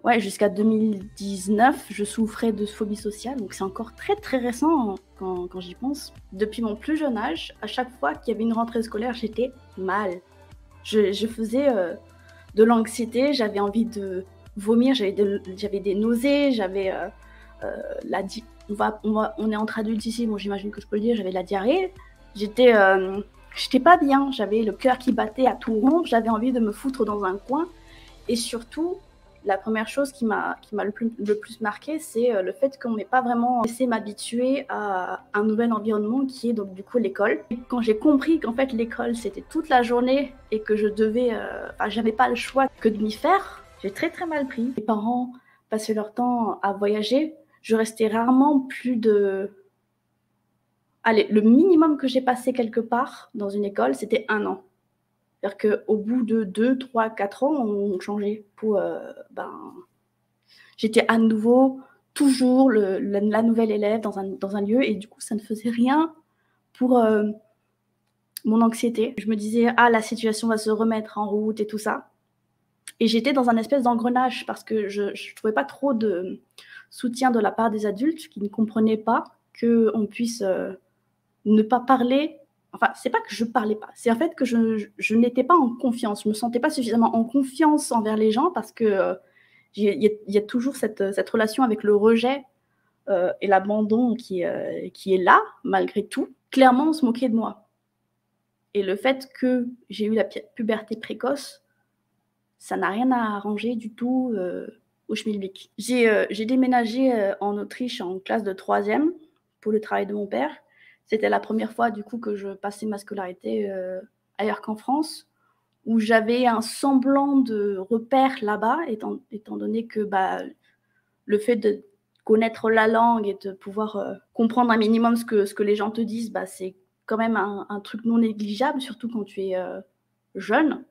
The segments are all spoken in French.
Ouais, jusqu'à 2019, je souffrais de phobie sociale, donc c'est encore très très récent quand j'y pense. Depuis mon plus jeune âge, à chaque fois qu'il y avait une rentrée scolaire, j'étais mal. Je faisais de l'anxiété, j'avais envie de vomir, j'avais des nausées, j'avais la on est entre adultes ici, bon j'imagine que je peux le dire, j'avais de la diarrhée. J'étais pas bien, j'avais le cœur qui battait à tout rompre, j'avais envie de me foutre dans un coin. Et surtout, la première chose qui m'a le plus marqué, c'est le fait qu'on m'ait pas vraiment laissé m'habituer à un nouvel environnement qui est donc du coup l'école. Quand j'ai compris qu'en fait l'école c'était toute la journée et que j'avais pas le choix que de m'y faire, j'ai très très mal pris. Mes parents passaient leur temps à voyager, je restais rarement plus de... Allez, le minimum que j'ai passé quelque part dans une école, c'était 1 an. C'est-à-dire qu'au bout de 2, 3, 4 ans, on changeait. J'étais à nouveau toujours la nouvelle élève dans un lieu et du coup, ça ne faisait rien pour mon anxiété. Je me disais, ah, la situation va se remettre en route et tout ça. Et j'étais dans un espèce d'engrenage parce que je ne trouvais pas trop de soutien de la part des adultes qui ne comprenaient pas qu'on puisse ne pas parler. Enfin, c'est pas que je parlais pas, c'est en fait que je n'étais pas en confiance. Je me sentais pas suffisamment en confiance envers les gens parce que il y a toujours cette relation avec le rejet et l'abandon qui est là, malgré tout. Clairement, on se moquait de moi. Et le fait que j'ai eu la puberté précoce, ça n'a rien à arranger du tout au schmilblick. J'ai déménagé en Autriche en classe de 3e pour le travail de mon père. C'était la première fois du coup que je passais ma scolarité ailleurs qu'en France, où j'avais un semblant de repère là-bas, étant donné que le fait de connaître la langue et de pouvoir comprendre un minimum ce que les gens te disent, c'est quand même un truc non négligeable, surtout quand tu es jeune.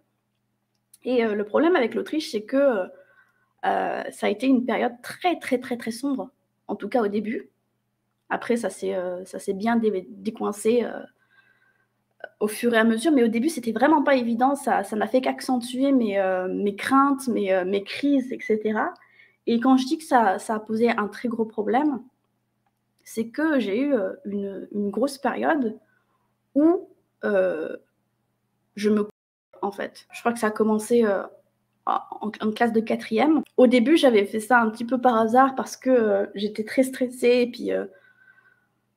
Et le problème avec l'Autriche, c'est que ça a été une période très, très, très, très sombre, en tout cas au début. Après, ça s'est bien décoincé au fur et à mesure, mais au début, c'était vraiment pas évident. Ça n'a fait qu'accentuer mes craintes, mes crises, etc. Et quand je dis que ça a posé un très gros problème, c'est que j'ai eu une grosse période où je me... En fait, je crois que ça a commencé en classe de 4e. Au début, j'avais fait ça un petit peu par hasard parce que j'étais très stressée et puis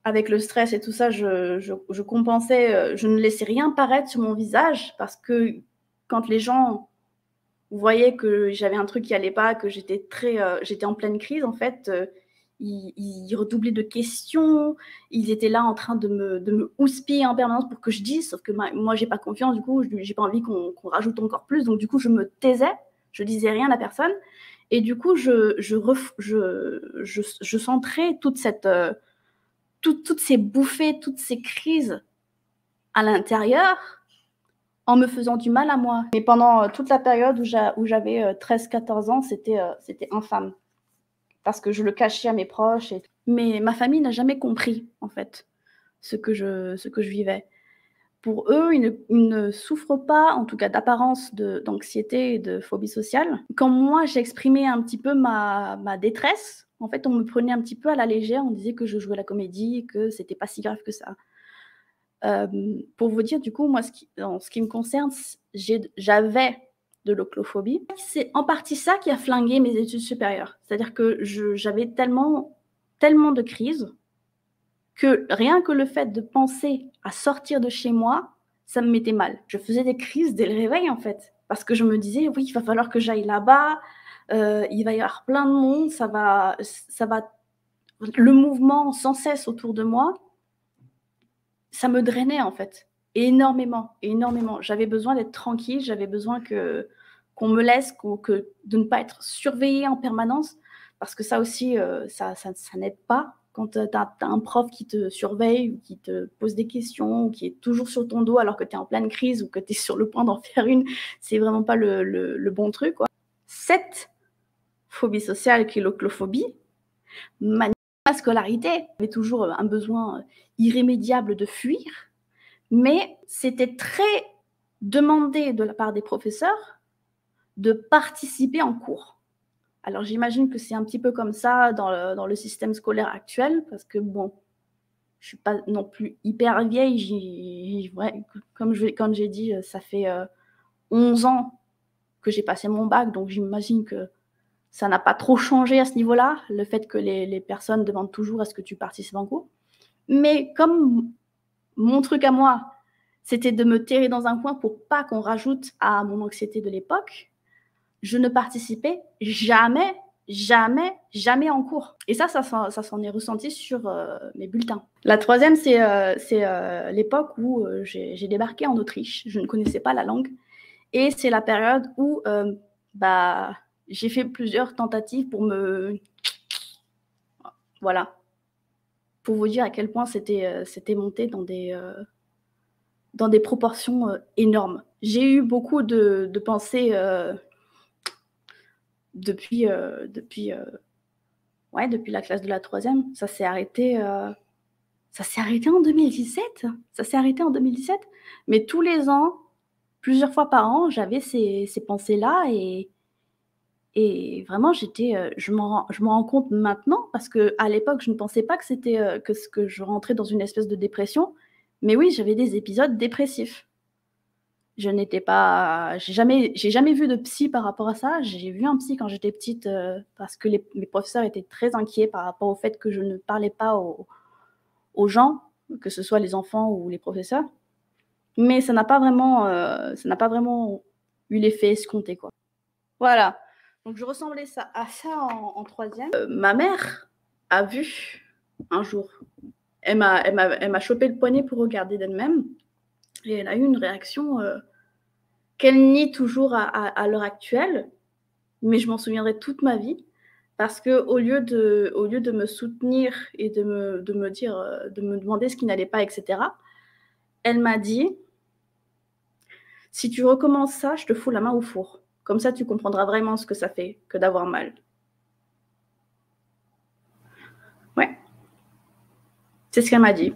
avec le stress et tout ça, je compensais, je ne laissais rien paraître sur mon visage parce que quand les gens voyaient que j'avais un truc qui allait pas, que j'étais en pleine crise, en fait, ils redoublaient de questions, ils étaient là en train de me houspiller en permanence pour que je dise, sauf que moi, j'ai pas confiance, du coup, j'ai pas envie qu'on rajoute encore plus, donc du coup, je me taisais, je disais rien à personne, et du coup, je centrais toutes ces bouffées, toutes ces crises à l'intérieur en me faisant du mal à moi. Mais pendant toute la période où j'avais 13-14 ans, c'était infâme. Parce que je le cachais à mes proches. Mais ma famille n'a jamais compris, en fait, ce que je vivais. Pour eux, ils ne souffrent pas, en tout cas d'apparence, d'anxiété et de phobie sociale. Quand moi, j'exprimais un petit peu ma détresse, en fait, on me prenait un petit peu à la légère, on disait que je jouais la comédie, que c'était pas si grave que ça. Pour vous dire, du coup, moi, en ce qui me concerne, j'avais de l'oclophobie. C'est en partie ça qui a flingué mes études supérieures. C'est-à-dire que j'avais tellement de crises que rien que le fait de penser à sortir de chez moi, ça me mettait mal. Je faisais des crises dès le réveil, en fait, parce que je me disais: «Oui, il va falloir que j'aille là-bas, il va y avoir plein de monde, ça va le mouvement sans cesse autour de moi». Ça me drainait, en fait, énormément, énormément. J'avais besoin d'être tranquille, j'avais besoin qu'on me laisse, de ne pas être surveillée en permanence, parce que ça aussi, ça n'aide pas quand tu as un prof qui te surveille ou qui te pose des questions ou qui est toujours sur ton dos alors que tu es en pleine crise ou que tu es sur le point d'en faire une. C'est vraiment pas le bon truc, quoi. Cette phobie sociale qui est l'oclophobie, ma scolarité, j'avais toujours un besoin irrémédiable de fuir, mais c'était très demandé de la part des professeurs de participer en cours. Alors j'imagine que c'est un petit peu comme ça dans le système scolaire actuel parce que bon, je suis pas non plus hyper vieille, ouais, comme j'ai dit, ça fait, 11 ans que j'ai passé mon bac, donc j'imagine que ça n'a pas trop changé à ce niveau-là, le fait que les personnes demandent toujours: «Est-ce que tu participes en cours?» Mais comme mon truc à moi, c'était de me terrer dans un coin pour pas qu'on rajoute à mon anxiété de l'époque, je ne participais jamais, jamais, jamais en cours et ça s'en est ressenti sur, mes bulletins. La troisième, c'est l'époque où, j'ai débarqué en Autriche. Je ne connaissais pas la langue et c'est la période où, bah, j'ai fait plusieurs tentatives pour me voilà, pour vous dire à quel point c'était monté dans des proportions, énormes. J'ai eu beaucoup de pensées, depuis, ouais, depuis la classe de la troisième. Ça s'est arrêté en 2017. Ça s'est arrêté en 2017. Mais tous les ans, plusieurs fois par an, j'avais ces pensées-là et vraiment je m'en rends compte maintenant parce qu'à l'époque, je ne pensais pas que c'était, que je rentrais dans une espèce de dépression. Mais oui, j'avais des épisodes dépressifs. Je n'étais pas j'ai jamais vu de psy par rapport à ça. J'ai vu un psy quand j'étais petite, parce que les mes professeurs étaient très inquiets par rapport au fait que je ne parlais pas aux gens, que ce soit les enfants ou les professeurs. Mais ça n'a pas vraiment eu l'effet escompté, quoi. Voilà, donc je ressemblais à ça en 3e. Ma mère a vu un jour, elle m'a chopé le poignet pour regarder d'elle-même et elle a eu une réaction, qu'elle nie toujours à l'heure actuelle, mais je m'en souviendrai toute ma vie parce qu'au lieu de me soutenir et de me dire, de me demander ce qui n'allait pas et cetera, elle m'a dit: «Si tu recommences ça, je te fous la main au four. Comme ça, tu comprendras vraiment ce que ça fait que d'avoir mal». Ouais, c'est ce qu'elle m'a dit.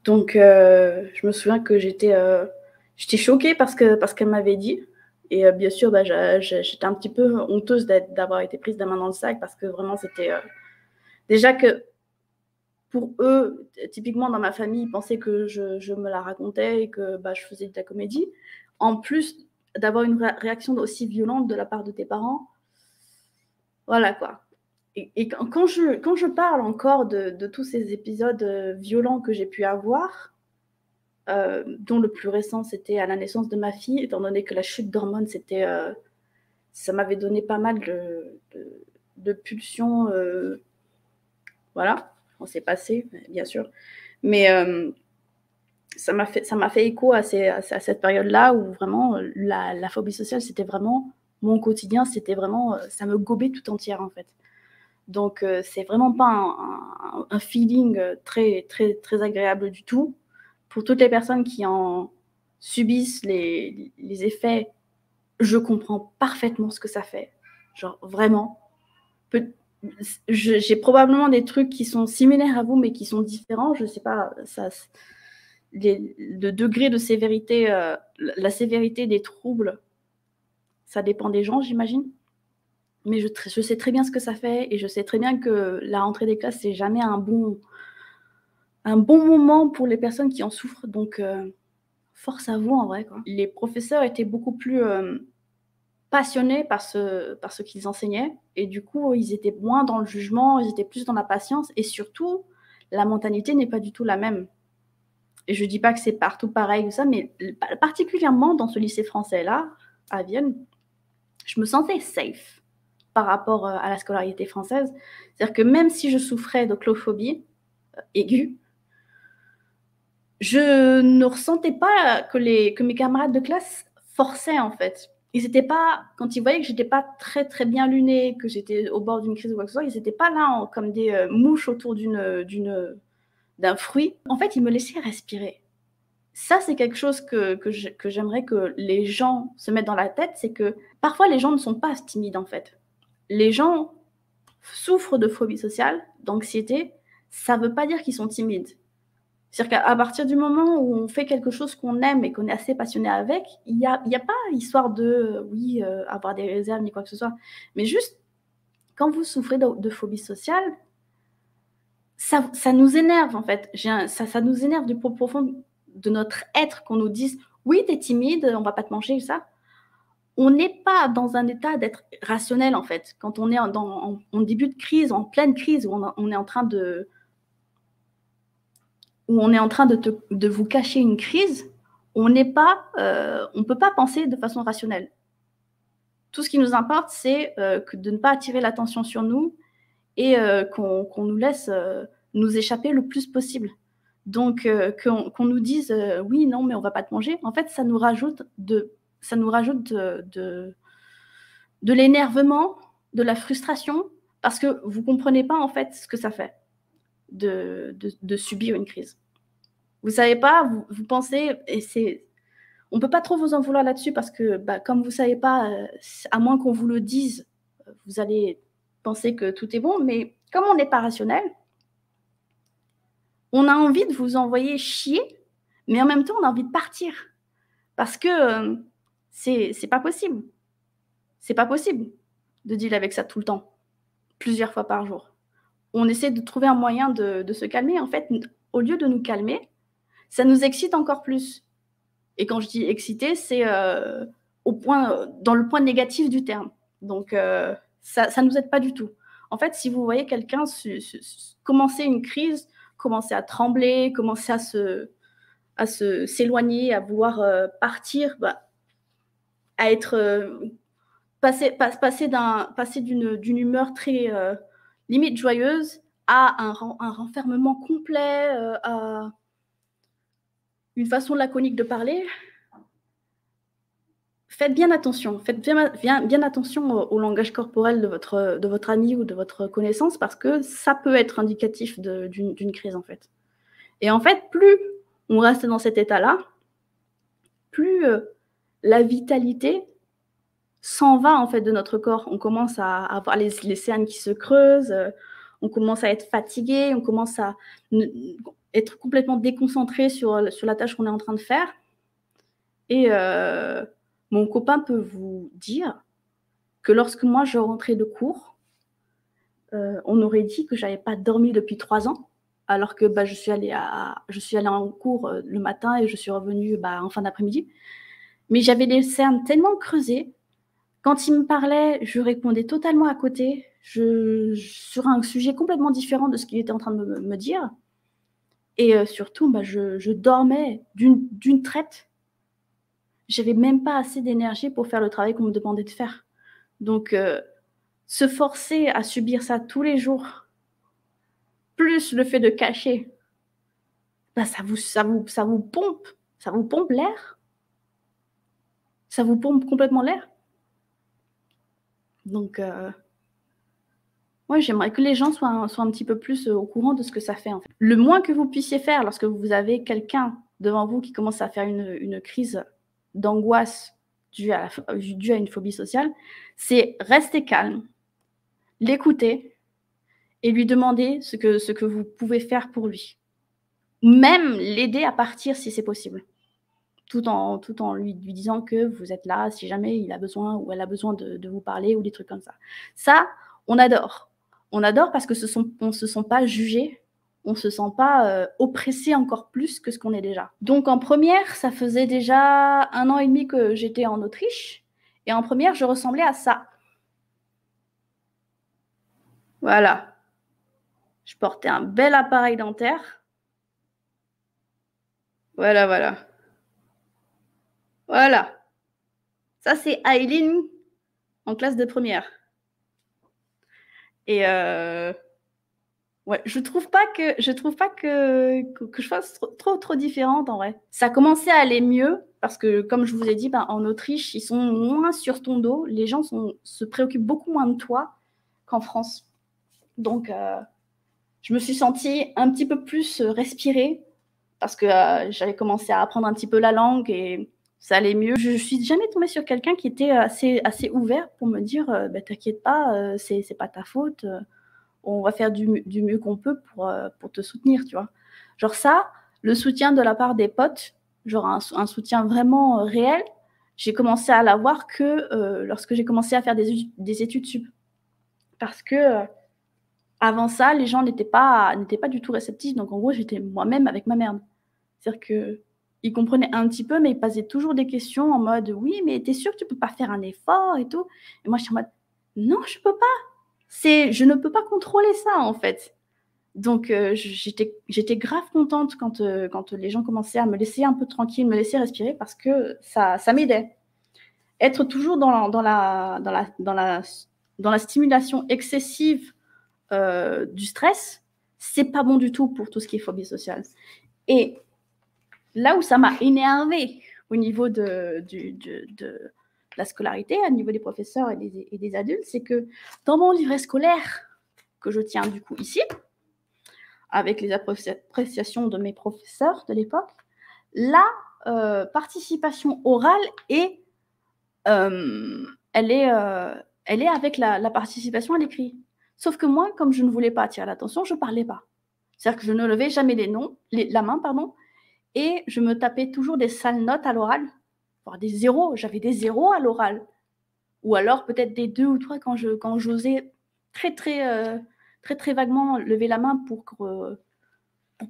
Donc je me souviens que j'étais choquée parce qu'elle m'avait dit et bien sûr, bah, j'étais un petit peu honteuse d'avoir été prise la main dans le sac parce que vraiment c'était, déjà que pour eux, typiquement dans ma famille, ils pensaient que je me la racontais et que, bah, je faisais de la comédie. En plus d'avoir une réaction aussi violente de la part de tes parents, voilà quoi. Et quand je parle encore de tous ces épisodes, violents que j'ai pu avoir, dont le plus récent, c'était à la naissance de ma fille, étant donné que la chute d'hormones, ça m'avait donné pas mal de pulsions, voilà. On s'est passé, bien sûr. Mais ça m'a fait écho à cette période-là où vraiment, la phobie sociale, c'était vraiment mon quotidien, c'était vraiment, ça me gobait tout entière, en fait. Donc c'est vraiment pas un feeling, très, très, très agréable du tout. Pour toutes les personnes qui en subissent les effets, je comprends parfaitement ce que ça fait. Genre vraiment. Peut j'ai probablement des trucs qui sont similaires à vous, mais qui sont différents. Je sais pas, ça le degré de sévérité, la sévérité des troubles, ça dépend des gens, j'imagine. Mais je sais très bien ce que ça fait et je sais très bien que la rentrée des classes, c'est jamais un bon moment pour les personnes qui en souffrent. Donc force à vous en vrai, quoi. Les professeurs étaient beaucoup plus, passionnés par ce qu'ils enseignaient et du coup, ils étaient moins dans le jugement, ils étaient plus dans la patience et surtout, la mentalité n'est pas du tout la même. Et je dis pas que c'est partout pareil ou ça, mais particulièrement dans ce lycée français-là, à Vienne, je me sentais safe par rapport, à la scolarité française. C'est-à-dire que même si je souffrais de clophobie, aiguë, je ne ressentais pas que mes camarades de classe forçaient, en fait. Ils étaient pas quand ils voyaient que j'étais pas très, très bien lunée, que j'étais au bord d'une crise ou quoi que ce soit, ils étaient pas là en comme des, mouches autour d'un fruit. En fait, ils me laissaient respirer. Ça, c'est quelque chose que j'aimerais que les gens se mettent dans la tête, c'est que parfois les gens ne sont pas timides, en fait. Les gens souffrent de phobie sociale, d'anxiété, ça veut pas dire qu'ils sont timides. C'est-à-dire qu'à partir du moment où on fait quelque chose qu'on aime et qu'on est assez passionné avec, il y a pas histoire de, oui, avoir des réserves ni quoi que ce soit. Mais juste, quand vous souffrez de phobie sociale, ça nous énerve en fait. Ça nous énerve du plus profond de notre être qu'on nous dise oui, t'es timide, on va pas te manger, ça. On n'est pas dans un état d'être rationnel en fait. Quand on est en début de crise, en pleine crise, où on est en train de de vous cacher une crise, on ne peut pas penser de façon rationnelle. Tout ce qui nous importe, c'est de ne pas attirer l'attention sur nous et qu'on nous laisse nous échapper le plus possible. Donc, qu'on nous dise oui, non, mais on va pas te manger, en fait, ça nous rajoute de l'énervement, de la frustration, parce que vous comprenez pas en fait ce que ça fait de subir une crise. Vous savez pas, vous pensez, et on peut pas trop vous en vouloir là-dessus parce que, comme vous savez pas, à moins qu'on vous le dise, vous allez penser que tout est bon, mais comme on n'est pas rationnel, on a envie de vous envoyer chier, mais en même temps, on a envie de partir. Parce que c'est pas possible. C'est pas possible de dealer avec ça tout le temps, plusieurs fois par jour. On essaie de trouver un moyen de se calmer. En fait, au lieu de nous calmer, ça nous excite encore plus. Et quand je dis excité, c'est dans le point négatif du terme. Donc, ça ne nous aide pas du tout. En fait, si vous voyez quelqu'un commencer une crise, commencer à trembler, commencer à s'éloigner, à vouloir partir, à être passer d'une humeur très limite joyeuse à un renfermement complet, à une façon laconique de parler. Faites bien attention, faites bien attention au langage corporel de votre ami ou de votre connaissance parce que ça peut être indicatif d'une crise en fait. Et en fait, plus on reste dans cet état-là, plus la vitalité s'en va en fait de notre corps. On commence à avoir les cernes qui se creusent, on commence à être fatigué, on commence à être complètement déconcentré sur la tâche qu'on est en train de faire. Et mon copain peut vous dire que lorsque moi je rentrais de cours, on aurait dit que j'avais pas dormi depuis 3 ans, alors que je suis allée en cours le matin et je suis revenue en fin d'après-midi. Mais j'avais les cernes tellement creusées. Quand il me parlait, je répondais totalement à côté, sur un sujet complètement différent de ce qu'il était en train de me dire. Et surtout, je dormais d'une traite. J'avais même pas assez d'énergie pour faire le travail qu'on me demandait de faire. Donc, se forcer à subir ça tous les jours, plus le fait de cacher, ça vous pompe l'air. Ça vous pompe complètement l'air. Donc, ouais, j'aimerais que les gens soient un petit peu plus au courant de ce que ça fait, en fait. Le moins que vous puissiez faire lorsque vous avez quelqu'un devant vous qui commence à faire une crise d'angoisse due à une phobie sociale, c'est rester calme, l'écouter et lui demander ce que vous pouvez faire pour lui. Même l'aider à partir si c'est possible. Tout en lui disant que vous êtes là si jamais il a besoin ou elle a besoin de vous parler ou des trucs comme ça. Ça, on adore. On adore parce que on ne se sent pas jugé, on ne se sent pas oppressé encore plus que ce qu'on est déjà. Donc en première, ça faisait déjà 1 an et demi que j'étais en Autriche. Et en première, je ressemblais à ça. Voilà. Je portais un bel appareil dentaire. Voilà, voilà. Voilà. Ça, c'est Aileen en classe de première. Et ouais, je trouve pas que je sois trop différente en vrai. Ça a commencé à aller mieux parce que, comme je vous ai dit, en Autriche, ils sont moins sur ton dos. Les gens se préoccupent beaucoup moins de toi qu'en France. Donc, je me suis sentie un petit peu plus respirée parce que j'avais commencé à apprendre un petit peu la langue et ça allait mieux. Je suis jamais tombée sur quelqu'un qui était assez ouvert pour me dire t'inquiète pas, c'est pas ta faute. On va faire du mieux qu'on peut pour te soutenir, tu vois. Genre ça, Le soutien de la part des potes, genre un soutien vraiment réel, j'ai commencé à l'avoir que lorsque j'ai commencé à faire des études sup. Parce que avant ça, les gens n'étaient pas du tout réceptifs. Donc en gros, j'étais moi-même avec ma merde. C'est-à-dire qu'ils comprenaient un petit peu, mais ils posaient toujours des questions en mode oui, mais t'es sûr que tu peux pas faire un effort et tout. Et moi, je suis en mode non, je peux pas. Je ne peux pas contrôler ça en fait. Donc j'étais grave contente quand les gens commençaient à me laisser un peu tranquille, me laisser respirer parce que ça m'aidait. Être toujours dans la stimulation excessive du stress, c'est pas bon du tout pour tout ce qui est phobie sociale. Et là où ça m'a énervée au niveau de la scolarité, au niveau des professeurs et des adultes, c'est que dans mon livret scolaire que je tiens du coup ici, avec les appréciations de mes professeurs de l'époque, la participation orale est, elle est avec la participation à l'écrit. Sauf que moi, comme je ne voulais pas attirer l'attention, je ne parlais pas. C'est-à-dire que je ne levais jamais la main, et je me tapais toujours des sales notes à l'oral, voire des zéros. J'avais des zéros à l'oral. Ou alors peut-être des 2 ou 3 quand j'osais très, très, très, très vaguement lever la main pour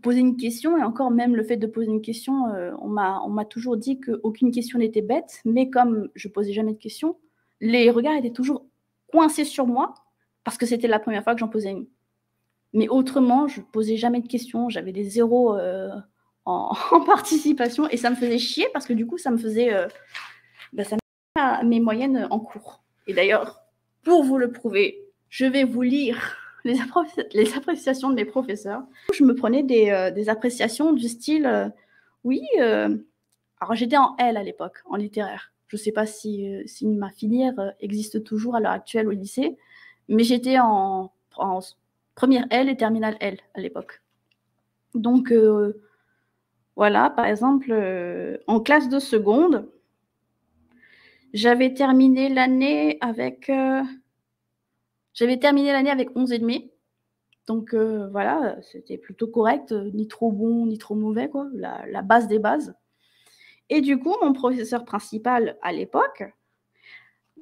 poser une question. Et encore, même le fait de poser une question, on m'a toujours dit qu'aucune question n'était bête, mais comme je posais jamais de questions, les regards étaient toujours coincés sur moi parce que c'était la première fois que j'en posais une. Mais autrement, je posais jamais de questions, j'avais des zéros en participation et ça me faisait chier parce que du coup, ça me faisait ça me mes moyennes en cours. Et d'ailleurs, pour vous le prouver, je vais vous lire les appréciations de mes professeurs. Je me prenais des appréciations du style oui, alors j'étais en L à l'époque, en littéraire. Je ne sais pas si ma filière existe toujours à l'heure actuelle au lycée, mais j'étais en première L et terminale L à l'époque. Donc voilà, par exemple, en classe de seconde, j'avais terminé l'année avec 11,5. Donc voilà, c'était plutôt correct, ni trop bon, ni trop mauvais, quoi, la base des bases. Et du coup, mon professeur principal à l'époque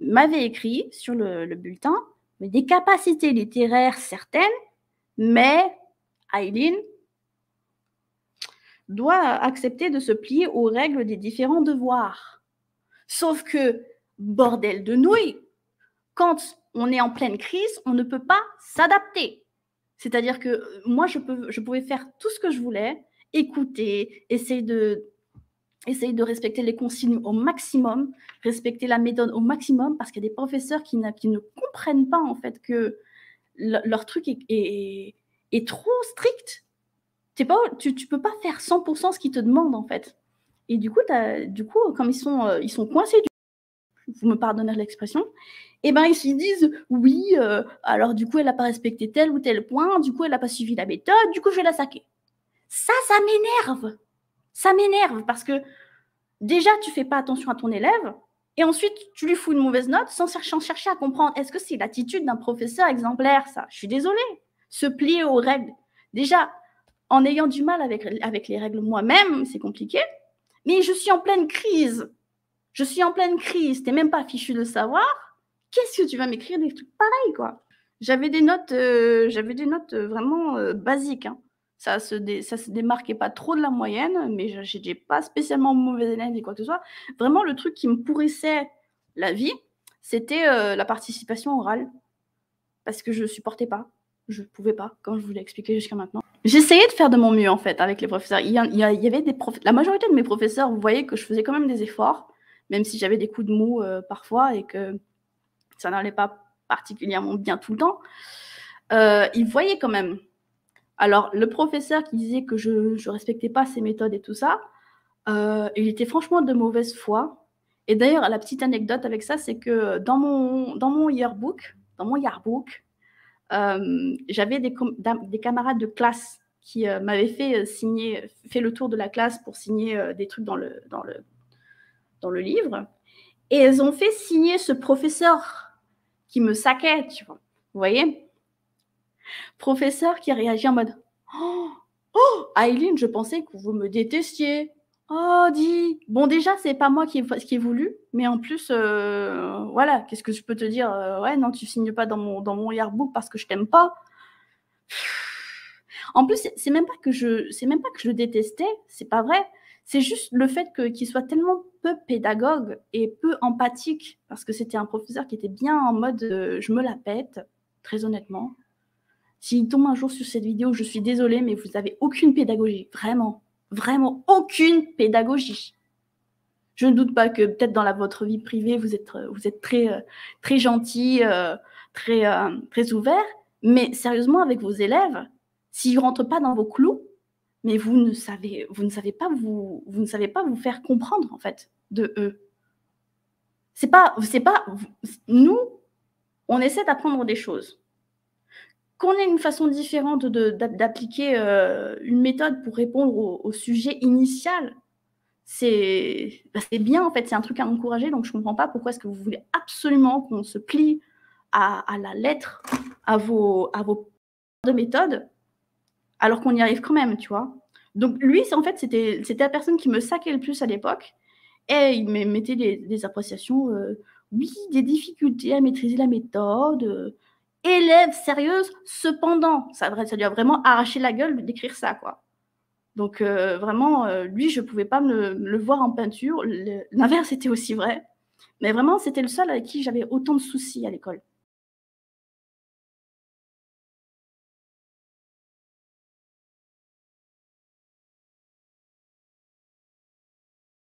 m'avait écrit sur le bulletin des capacités littéraires certaines, mais Aileen doit accepter de se plier aux règles des différents devoirs. Sauf que, bordel de nouilles, quand on est en pleine crise, on ne peut pas s'adapter. C'est-à-dire que moi, je pouvais faire tout ce que je voulais, écouter, essayer de respecter les consignes au maximum, respecter la méthode au maximum, parce qu'il y a des professeurs qui ne comprennent pas en fait que leur truc est trop strict. Tu ne peux pas faire 100% ce qu'ils te demandent en fait. Et du coup, comme ils sont coincés, vous me pardonnez l'expression, et ben ils se disent oui, alors du coup elle n'a pas respecté tel ou tel point, du coup elle n'a pas suivi la méthode, du coup je vais la saquer. Ça m'énerve. Ça m'énerve parce que déjà tu fais pas attention à ton élève et ensuite tu lui fous une mauvaise note sans chercher à comprendre. Est-ce que c'est l'attitude d'un professeur exemplaire ça? Je suis désolée. Se plier aux règles. Déjà, en ayant du mal avec les règles moi-même, c'est compliqué. Mais je suis en pleine crise. Je suis en pleine crise. T'es même pas fichu de savoir. Qu'est-ce que tu vas m'écrire des trucs pareils, quoi? J'avais des notes vraiment basiques. Hein. Ça se démarquait pas trop de la moyenne, mais j'étais pas spécialement mauvaise élève ni quoi que ce soit. Vraiment, le truc qui me pourrissait la vie, c'était la participation orale. Parce que je supportais pas. Je pouvais pas, comme je vous l'ai expliqué jusqu'à maintenant. J'essayais de faire de mon mieux, en fait, avec les professeurs. Il y avait la majorité de mes professeurs, vous voyez que je faisais quand même des efforts, même si j'avais des coups de mou parfois et que ça n'allait pas particulièrement bien tout le temps. Ils voyaient quand même. Alors, le professeur qui disait que je respectais pas ses méthodes et tout ça, il était franchement de mauvaise foi. Et d'ailleurs, la petite anecdote avec ça, c'est que dans mon yearbook, j'avais des camarades de classe qui m'avaient fait le tour de la classe pour signer des trucs dans le livre. Et elles ont fait signer ce professeur qui me saquait, tu vois. Vous voyez? Professeur qui a réagi en mode « Oh Aileen, je pensais que vous me détestiez. Oh, dis. Bon, déjà, c'est pas moi qui ai voulu, mais en plus, voilà, qu'est-ce que je peux te dire? Ouais, non, tu signes pas dans mon yearbook parce que je t'aime pas. En plus, c'est même pas que je le détestais, c'est pas vrai. C'est juste le fait qu'il soit tellement peu pédagogue et peu empathique, parce que c'était un professeur qui était bien en mode, je me la pète, très honnêtement. S'il tombe un jour sur cette vidéo, je suis désolée, mais vous avez aucune pédagogie, vraiment, vraiment aucune pédagogie. Je ne doute pas que peut-être dans votre vie privée, vous êtes très gentil, très ouvert, mais sérieusement avec vos élèves, s'ils ne rentrent pas dans vos clous, mais vous ne savez pas vous faire comprendre en fait de eux. C'est pas nous, on essaie d'apprendre des choses. Qu'on ait une façon différente d'appliquer, une méthode pour répondre au sujet initial, c'est bien en fait, c'est un truc à encourager, donc je comprends pas pourquoi est-ce que vous voulez absolument qu'on se plie à la lettre à vos de méthode, alors qu'on y arrive quand même, tu vois? Donc lui, en fait, c'était la personne qui me saquait le plus à l'époque et il me mettait des appréciations, oui, des difficultés à maîtriser la méthode, élève sérieuse, cependant, ça lui a vraiment arraché la gueule d'écrire ça, quoi. Donc vraiment, lui, je pouvais pas me le voir en peinture. L'inverse était aussi vrai. Mais vraiment, c'était le seul avec qui j'avais autant de soucis à l'école.